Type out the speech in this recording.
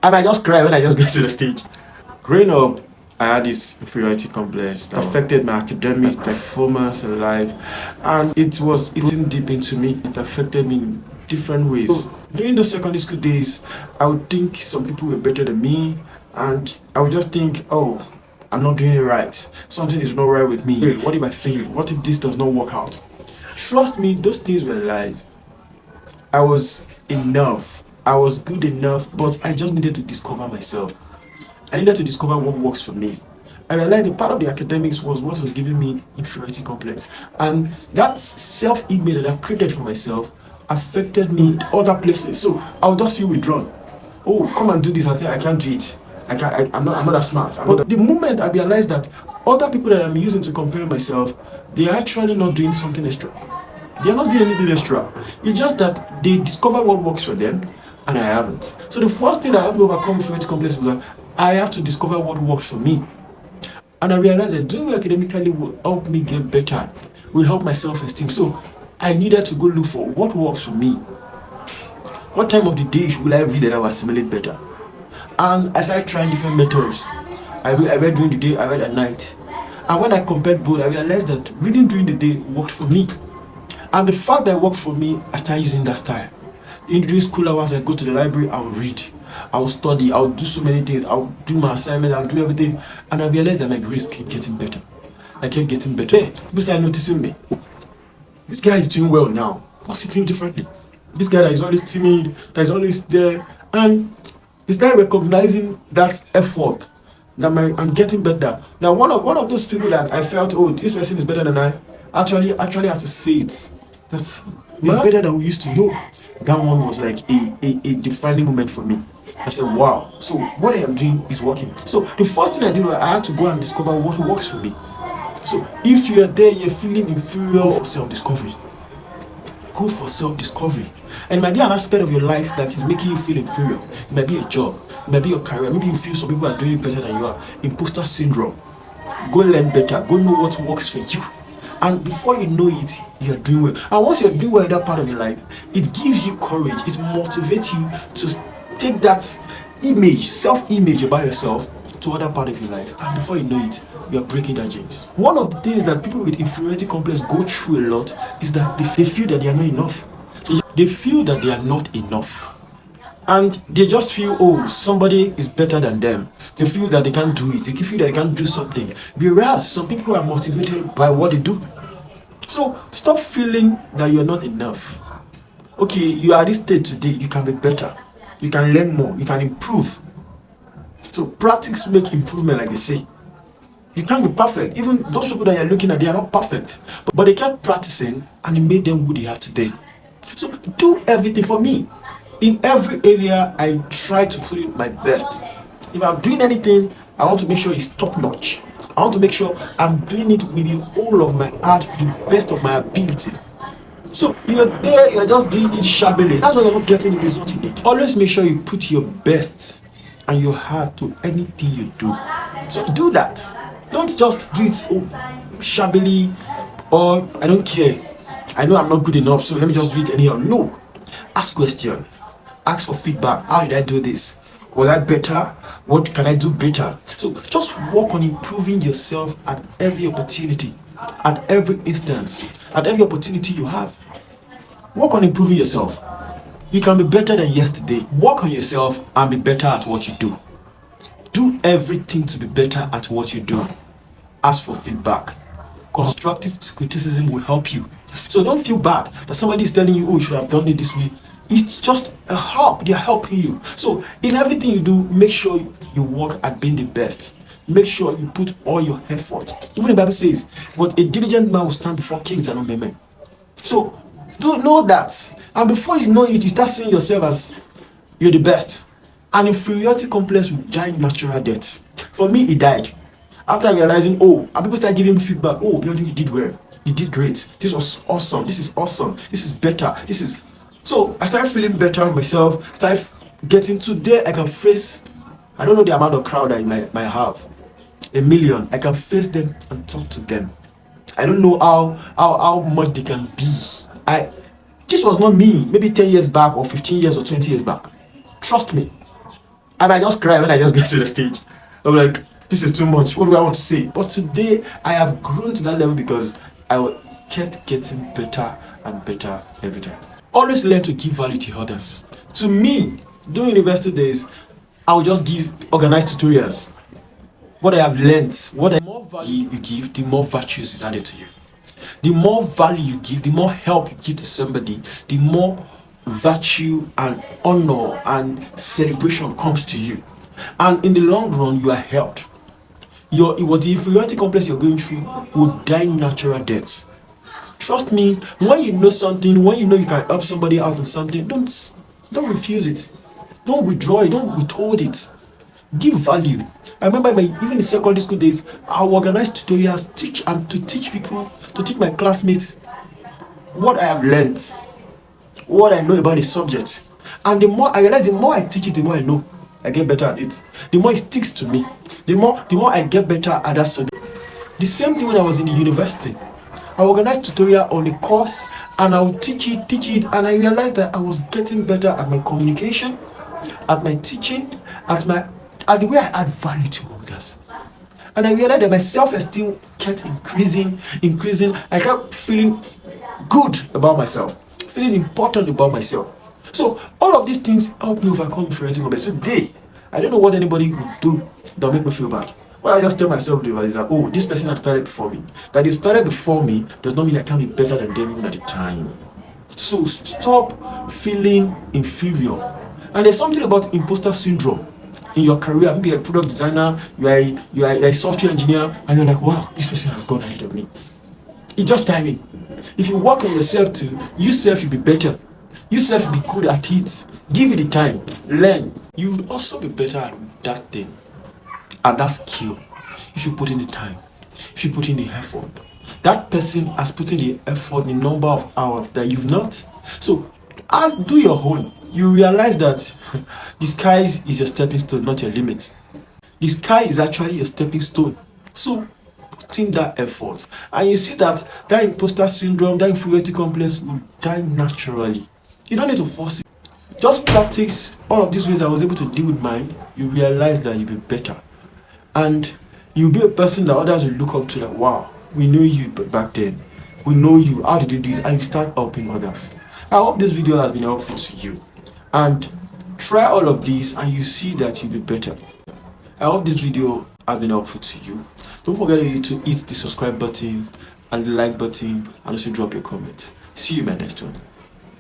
I might just cry when I just get to the stage. Growing up, I had this inferiority complex that affected my academic performance in life, and it was eating deep into me. It affected me in different ways. So, during those secondary school days, I would think some people were better than me, and I would just think, oh, I'm not doing it right. Something is not right with me. What if I fail? What if this does not work out? Trust me, those things were lies. I was enough. I was good enough, but I just needed to discover myself. I needed to discover what works for me. I realized the part of the academics was what was giving me inferiority complex. And that self-image that I created for myself affected me in other places. So I would just feel withdrawn. Oh, come and do this. I say, I can't do it. I'm not that smart. But the moment I realized that other people that I'm using to compare myself, they are actually not doing something extra. They are not doing anything extra. It's just that they discover what works for them, and I haven't. So the first thing that helped me overcome inferiority complex was that I have to discover what works for me. And I realized that doing academically will help me get better, will help my self-esteem. So I needed to go look for what works for me. What time of the day will I read that I will assimilate better? And I started trying different methods. I read during the day, I read at night. And when I compared both, I realized that reading during the day worked for me. And the fact that it worked for me, I started using that style. During school hours, I go to the library, I will read. I will study, I will do so many things, I will do my assignment, I will do everything. And I realized that my grades kept getting better. I kept getting better. Hey, people started noticing me. This guy is doing well now. What's he doing differently? This guy that is always timid, that is always there. And he started recognizing that effort. That I'm getting better. Now one of those people that I felt, oh, this person is better than I actually have to say it. That's better than we used to know. That one was like a defining moment for me. I said, wow, so what I am doing is working. So the first thing I did was I had to go and discover what works for me. So if you're there, you're feeling inferior, go for self-discovery. Go for self-discovery. And it might be an aspect of your life that is making you feel inferior. It might be a job, it might be your career. Maybe you feel some people are doing it better than you are. Impostor syndrome. Go learn better. Go know what works for you. And before you know it, you're doing well. And once you're doing well in that part of your life, it gives you courage. It motivates you to take that image, self-image about yourself to other part of your life. And before you know it, you're breaking that chains. One of the things that people with inferiority complex go through a lot is that they feel that they are not enough. They feel that they are not enough. And they just feel, oh, somebody is better than them. They feel that they can't do it. They feel that they can't do something. Whereas some people are motivated by what they do. So stop feeling that you're not enough. Okay, you are at this state today, you can be better. You can learn more. You can improve. So practice make improvement, like they say. You can't be perfect. Even those people that you're looking at, they are not perfect. But they kept practicing and it made them who they are today. So do everything for me. In every area, I try to put in my best. If I'm doing anything, I want to make sure it's top notch. I want to make sure I'm doing it with the whole of my heart, the best of my ability. So you're there, you're just doing it shabbily. That's why you're not getting the result you need. Always make sure you put your best and your heart to anything you do. So do that. Don't just do it shabbily or I don't care. I know I'm not good enough, so let me just do it anyhow. No. Ask questions. Ask for feedback. How did I do this? Was I better? What can I do better? So just work on improving yourself at every opportunity, at every instance, at every opportunity you have. Work on improving yourself. You can be better than yesterday. Work on yourself and be better at what you do. Do everything to be better at what you do. Ask for feedback. Constructive criticism will help you. So don't feel bad that somebody is telling you, oh, you should have done it this way. It's just a help. They are helping you. So in everything you do, make sure you work at being the best. Make sure you put all your effort. Even the Bible says, but a diligent man will stand before kings and not men. So do know that. And before you know it, you start seeing yourself as you're the best. An inferiority complex will die natural death. For me, it died. After realizing, oh, and people started giving me feedback, oh, you did well. You did great. This was awesome. This is awesome. This is better. This is... So I started feeling better on myself. Started getting to there. I can face, I don't know the amount of crowd I might have. 1 million. I can face them and talk to them. I don't know how much they can be. This was not me maybe 10 years back or 15 years or 20 years back. Trust me. I might just cry when I just get to the stage. I'm like, this is too much. What do I want to say? But today, I have grown to that level because I kept getting better and better every time. Always learn to give value to others. To me, during university days, I would just give organized tutorials. What I have learned, the more value you give, the more virtues is added to you. The more value you give, the more help you give to somebody, the more virtue and honor and celebration comes to you. And in the long run, you are helped. The inferiority complex you're going through will die natural deaths. Trust me, when you know something, when you know you can help somebody out in something, don't refuse it. Don't withdraw it, don't withhold it. Give value. I remember even in secondary school days, I would organize tutorials, teach my classmates what I have learned, what I know about the subject. And the more I realize, the more I teach it, the more I know. I get better at it. The more it sticks to me. The more I get better at that subject. The same thing when I was in the university. I organized tutorial on a course and I would teach it, and I realized that I was getting better at my communication, at my teaching, at the way I add value to others. And I realized that my self-esteem kept increasing. I kept feeling good about myself, feeling important about myself. So all of these things help me overcome inferiority complex. Today, I don't know what anybody would do that will make me feel bad. What I just tell myself is that, oh, this person has started before me. That they started before me does not mean I can be better than them even at the time. So stop feeling inferior. And there's something about imposter syndrome in your career. Maybe you're a product designer, you are a software engineer, and you're like, wow, this person has gone ahead of me. It's just timing. If you work on yourself too, you self will be better. You self will be good at it. Give it the time. Learn. You will also be better at that thing, at that skill, if you put in the time, if you put in the effort. That person has put in the effort, the number of hours that you've not. So do your own. You realize that the sky is your stepping stone, not your limit. The sky is actually your stepping stone. So put in that effort, and you see that imposter syndrome, that inferiority complex will die naturally. You don't need to force it. Just practice all of these ways I was able to deal with mine. You realize that you'll be better, and you'll be a person that others will look up to. That, wow, we knew you back then. We know you. How did you do it? And you start helping others. I hope this video has been helpful to you, and try all of these and you see that you'll be better. I hope this video has been helpful to you. Don't forget to hit the subscribe button and the like button, and also drop your comment. See you in my next one.